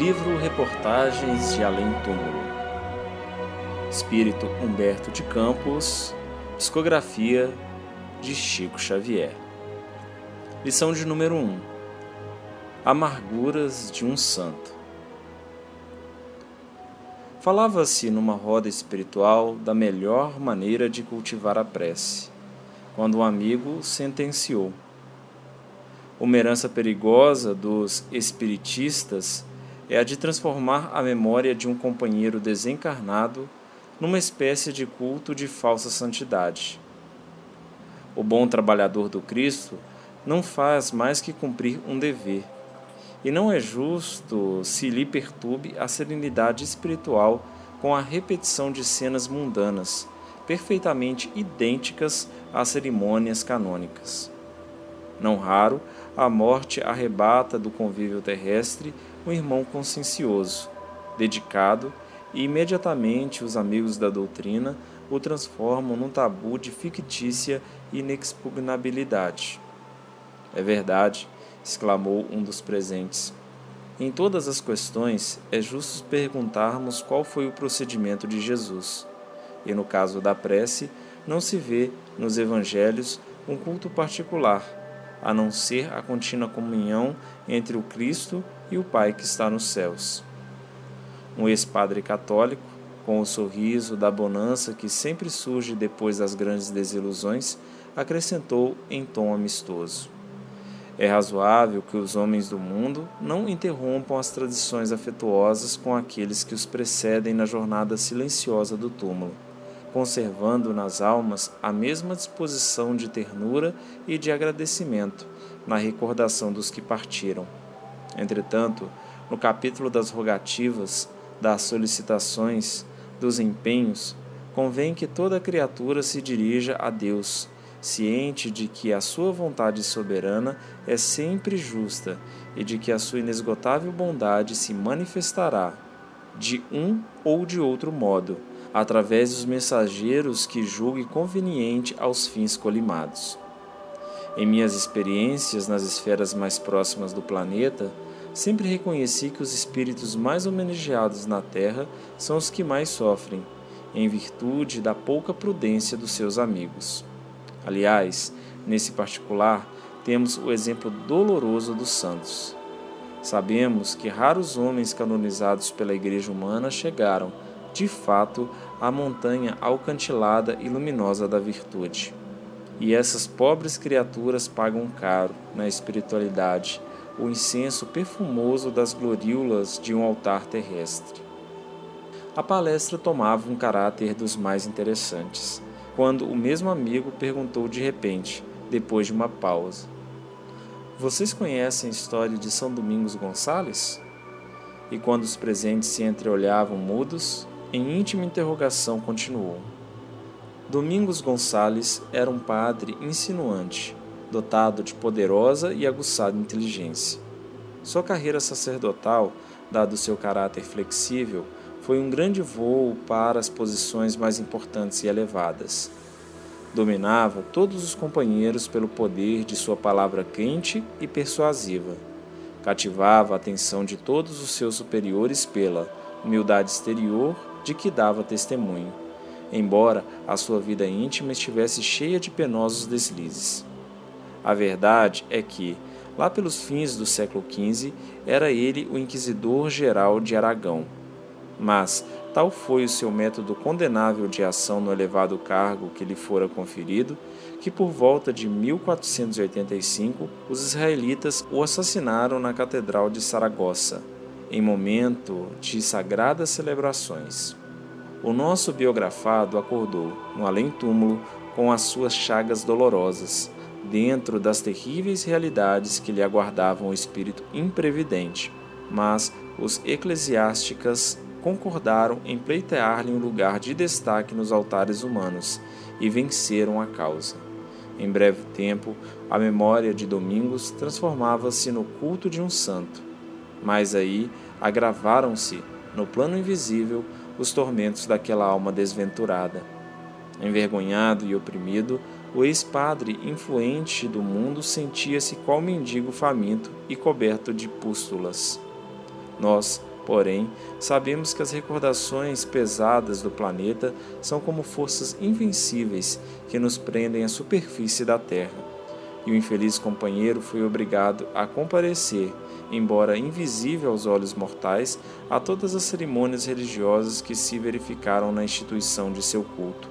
Livro Reportagens de Além Túmulo. Espírito Humberto de Campos. Psicografia de Chico Xavier. Lição de número 1. Amarguras de um santo. Falava-se numa roda espiritual da melhor maneira de cultivar a prece, quando um amigo sentenciou: uma herança perigosa dos espiritistas é a de transformar a memória de um companheiro desencarnado numa espécie de culto de falsa santidade. O bom trabalhador do Cristo não faz mais que cumprir um dever, e não é justo se lhe perturbe a serenidade espiritual com a repetição de cenas mundanas, perfeitamente idênticas às cerimônias canônicas. Não raro, a morte arrebata do convívio terrestre um irmão consciencioso, dedicado, e imediatamente os amigos da doutrina o transformam num tabu de fictícia inexpugnabilidade. É verdade, exclamou um dos presentes. Em todas as questões, é justo perguntarmos qual foi o procedimento de Jesus. E no caso da prece, não se vê nos evangelhos um culto particular, a não ser a contínua comunhão entre o Cristo e o Pai que está nos céus. Um ex-padre católico, com o sorriso da bonança que sempre surge depois das grandes desilusões, acrescentou em tom amistoso: é razoável que os homens do mundo não interrompam as tradições afetuosas com aqueles que os precedem na jornada silenciosa do túmulo, conservando nas almas a mesma disposição de ternura e de agradecimento na recordação dos que partiram. Entretanto, no capítulo das rogativas, das solicitações, dos empenhos, convém que toda criatura se dirija a Deus, ciente de que a sua vontade soberana é sempre justa e de que a sua inesgotável bondade se manifestará, de um ou de outro modo, através dos mensageiros que julgue conveniente aos fins colimados. Em minhas experiências nas esferas mais próximas do planeta, sempre reconheci que os espíritos mais homenageados na Terra são os que mais sofrem, em virtude da pouca prudência dos seus amigos. Aliás, nesse particular, temos o exemplo doloroso dos santos. Sabemos que raros homens canonizados pela Igreja humana chegaram, de fato, à montanha alcantilada e luminosa da virtude. E essas pobres criaturas pagam caro, na espiritualidade, o incenso perfumoso das gloríolas de um altar terrestre. A palestra tomava um caráter dos mais interessantes, quando o mesmo amigo perguntou de repente, depois de uma pausa: vocês conhecem a história de São Domingos Gonçalves? E quando os presentes se entreolhavam mudos, em íntima interrogação continuou: Domingos Gonçalves era um padre insinuante, dotado de poderosa e aguçada inteligência. Sua carreira sacerdotal, dado seu caráter flexível, foi um grande voo para as posições mais importantes e elevadas. Dominava todos os companheiros pelo poder de sua palavra quente e persuasiva. Cativava a atenção de todos os seus superiores pela humildade exterior de que dava testemunho, embora a sua vida íntima estivesse cheia de penosos deslizes. A verdade é que, lá pelos fins do século XV, era ele o inquisidor-geral de Aragão. Mas tal foi o seu método condenável de ação no elevado cargo que lhe fora conferido, que por volta de 1485 os israelitas o assassinaram na Catedral de Saragossa, em momento de sagradas celebrações. O nosso biografado acordou, no além-túmulo, com as suas chagas dolorosas, dentro das terríveis realidades que lhe aguardavam o espírito imprevidente, mas os eclesiásticas concordaram em pleitear-lhe um lugar de destaque nos altares humanos e venceram a causa. Em breve tempo, a memória de Domingos transformava-se no culto de um santo, mas aí agravaram-se, no plano invisível, os tormentos daquela alma desventurada. Envergonhado e oprimido, o ex-padre influente do mundo sentia-se qual mendigo faminto e coberto de pústulas. Nós, Porém, sabemos que as recordações pesadas do planeta são como forças invencíveis que nos prendem à superfície da Terra. E o infeliz companheiro foi obrigado a comparecer, embora invisível aos olhos mortais, a todas as cerimônias religiosas que se verificaram na instituição de seu culto.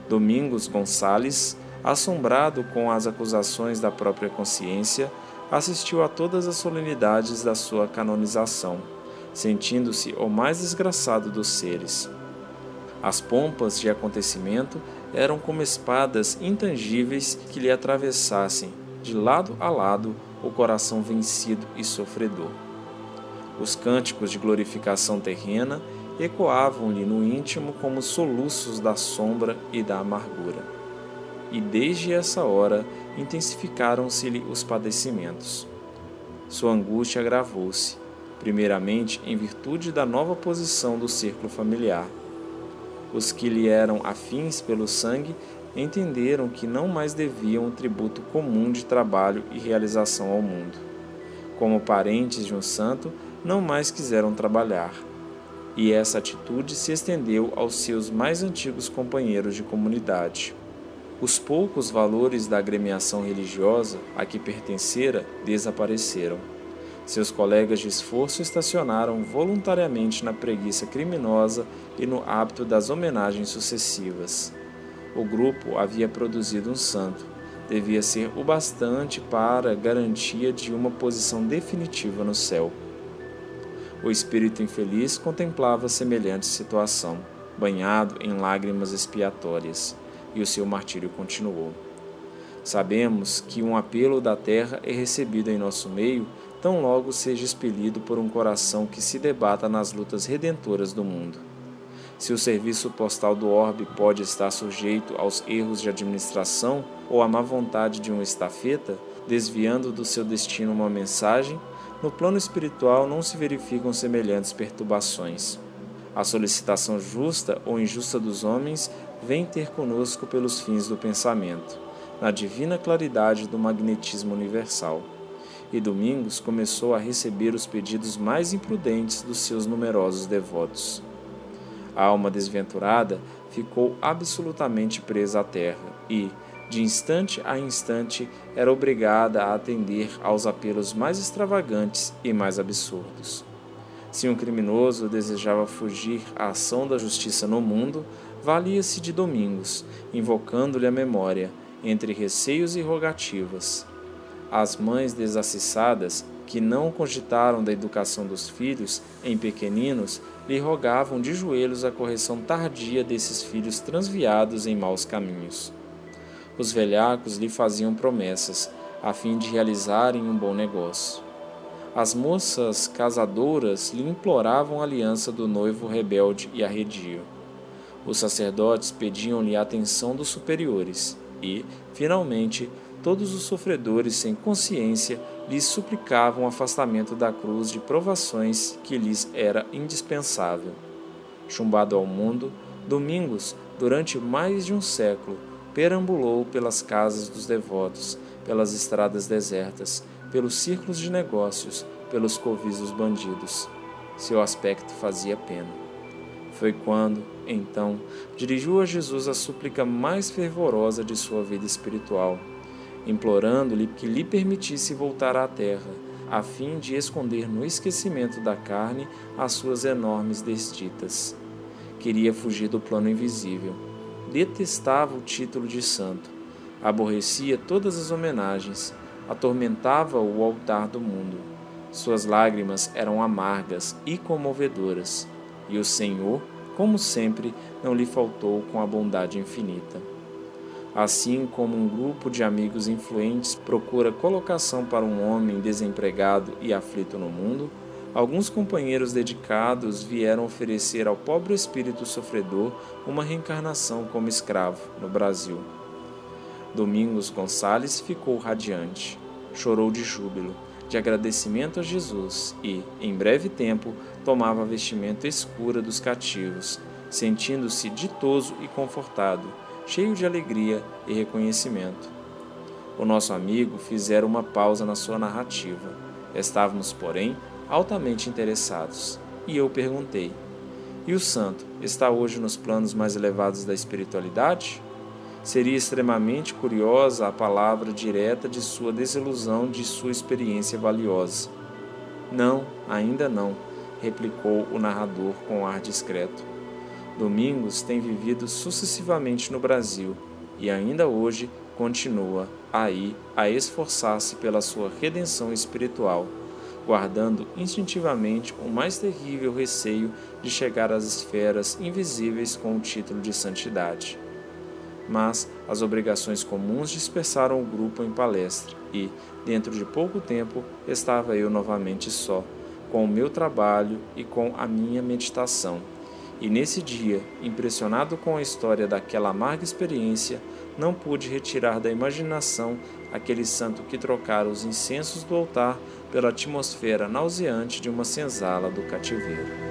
Domingos Gonçalves, assombrado com as acusações da própria consciência, assistiu a todas as solenidades da sua canonização, sentindo-se o mais desgraçado dos seres. As pompas de acontecimento eram como espadas intangíveis que lhe atravessassem, de lado a lado, o coração vencido e sofredor. Os cânticos de glorificação terrena ecoavam-lhe no íntimo como soluços da sombra e da amargura. E desde essa hora intensificaram-se-lhe os padecimentos. Sua angústia agravou-se, primeiramente em virtude da nova posição do círculo familiar. Os que lhe eram afins pelo sangue entenderam que não mais deviam um tributo comum de trabalho e realização ao mundo. Como parentes de um santo, não mais quiseram trabalhar. E essa atitude se estendeu aos seus mais antigos companheiros de comunidade. Os poucos valores da agremiação religiosa a que pertencera desapareceram. Seus colegas de esforço estacionaram voluntariamente na preguiça criminosa e no hábito das homenagens sucessivas. O grupo havia produzido um santo. Devia ser o bastante para garantia de uma posição definitiva no céu. O espírito infeliz contemplava semelhante situação, banhado em lágrimas expiatórias, e o seu martírio continuou. Sabemos que um apelo da terra é recebido em nosso meio tão logo seja expelido por um coração que se debata nas lutas redentoras do mundo. Se o serviço postal do orbe pode estar sujeito aos erros de administração ou à má vontade de um estafeta, desviando do seu destino uma mensagem, no plano espiritual não se verificam semelhantes perturbações. A solicitação justa ou injusta dos homens vem ter conosco pelos fins do pensamento, na divina claridade do magnetismo universal. E Domingos começou a receber os pedidos mais imprudentes dos seus numerosos devotos. A alma desventurada ficou absolutamente presa à terra e, de instante a instante, era obrigada a atender aos apelos mais extravagantes e mais absurdos. Se um criminoso desejava fugir à ação da justiça no mundo, valia-se de Domingos, invocando-lhe a memória, entre receios e rogativas. As mães desacissadas, que não cogitaram da educação dos filhos em pequeninos, lhe rogavam de joelhos a correção tardia desses filhos transviados em maus caminhos. Os velhacos lhe faziam promessas, a fim de realizarem um bom negócio. As moças casadoras lhe imploravam a aliança do noivo rebelde e arredio. Os sacerdotes pediam-lhe a atenção dos superiores e, finalmente, todos os sofredores sem consciência lhes suplicavam o afastamento da cruz de provações que lhes era indispensável. Chumbado ao mundo, Domingos, durante mais de um século, perambulou pelas casas dos devotos, pelas estradas desertas, pelos círculos de negócios, pelos covis dos bandidos. Seu aspecto fazia pena. Foi quando, então, dirigiu a Jesus a súplica mais fervorosa de sua vida espiritual, implorando-lhe que lhe permitisse voltar à terra, a fim de esconder no esquecimento da carne as suas enormes desditas. Queria fugir do plano invisível. Detestava o título de santo. Aborrecia todas as homenagens. Atormentava o altar do mundo. Suas lágrimas eram amargas e comovedoras. E o Senhor, como sempre, não lhe faltou com a bondade infinita. Assim como um grupo de amigos influentes procura colocação para um homem desempregado e aflito no mundo, alguns companheiros dedicados vieram oferecer ao pobre espírito sofredor uma reencarnação como escravo no Brasil. Domingos Gonçalves ficou radiante, chorou de júbilo, de agradecimento a Jesus e, em breve tempo, tomava a vestimenta escura dos cativos, sentindo-se ditoso e confortado, cheio de alegria e reconhecimento. O nosso amigo fizera uma pausa na sua narrativa. Estávamos, porém, altamente interessados, e eu perguntei: e o santo está hoje nos planos mais elevados da espiritualidade? Seria extremamente curiosa a palavra direta de sua desilusão de sua experiência valiosa. Não, ainda não, replicou o narrador com ar discreto. Domingos tem vivido sucessivamente no Brasil e ainda hoje continua aí a esforçar-se pela sua redenção espiritual, guardando instintivamente o mais terrível receio de chegar às esferas invisíveis com o título de santidade. Mas as obrigações comuns dispersaram o grupo em palestra e, dentro de pouco tempo, estava eu novamente só, com o meu trabalho e com a minha meditação. E nesse dia, impressionado com a história daquela amarga experiência, não pude retirar da imaginação aquele santo que trocara os incensos do altar pela atmosfera nauseante de uma senzala do cativeiro.